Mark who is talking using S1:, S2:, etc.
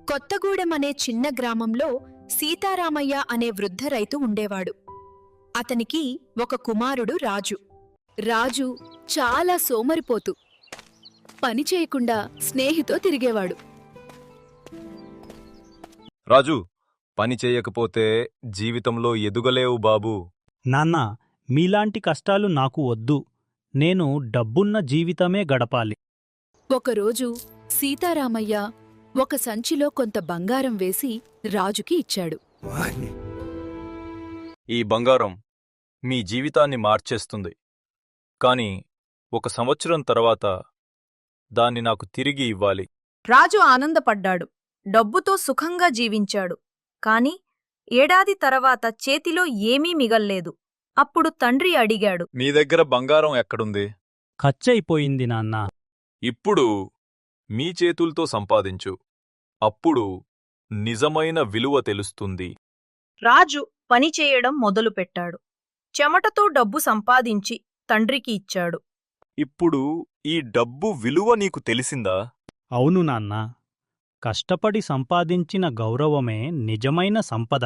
S1: కొత్తగూడెం అనే చిన్న గ్రామంలో సీతారామయ్య అనే వృద్ధ రైతు ఉండేవాడు. అతనికి ఒక కుమారుడు రాజు. రాజు చాలా సోమరిపోతు. పని చేయకుండా స్నేహితో తిరిగేవాడు.
S2: రాజు, పని చేయకపోతే జీవితంలో ఎదుగలేవు బాబూ.
S3: నాన్నా, మీలాంటి కష్టాలు నాకు వద్దు. నేను డబ్బున్న జీవితమే గడపాలి.
S1: ఒకరోజు సీతారామయ్య ఒక సంచిలో కొంత బంగారం వేసి రాజుకి ఇచ్చాడు.
S2: ఈ బంగారం మీ జీవితాన్ని మార్చేస్తుంది. కాని 1 సంవత్సరం తర్వాత దాన్ని నాకు తిరిగి ఇవ్వాలి.
S4: రాజు ఆనందపడ్డాడు. డబ్బుతో సుఖంగా జీవించాడు. కాని ఏడాది తర్వాత చేతిలో ఏమీ మిగల్లేదు. అప్పుడు తండ్రి అడిగాడు,
S2: మీ దగ్గర బంగారం ఎక్కడుంది?
S3: ఖర్చయిపోయింది నాన్నా.
S2: ఇప్పుడు మీ చేతుల్తో సంపాదించు. అప్పుడు నిజమైన విలువ తెలుస్తుంది.
S4: రాజు పనిచేయడం మొదలుపెట్టాడు. చెమటతో డబ్బు సంపాదించి తండ్రికి ఇచ్చాడు.
S2: ఇప్పుడు ఈ డబ్బు విలువ నీకు తెలిసిందా?
S3: అవును నాన్నా, కష్టపడి సంపాదించిన గౌరవమే నిజమైన సంపద.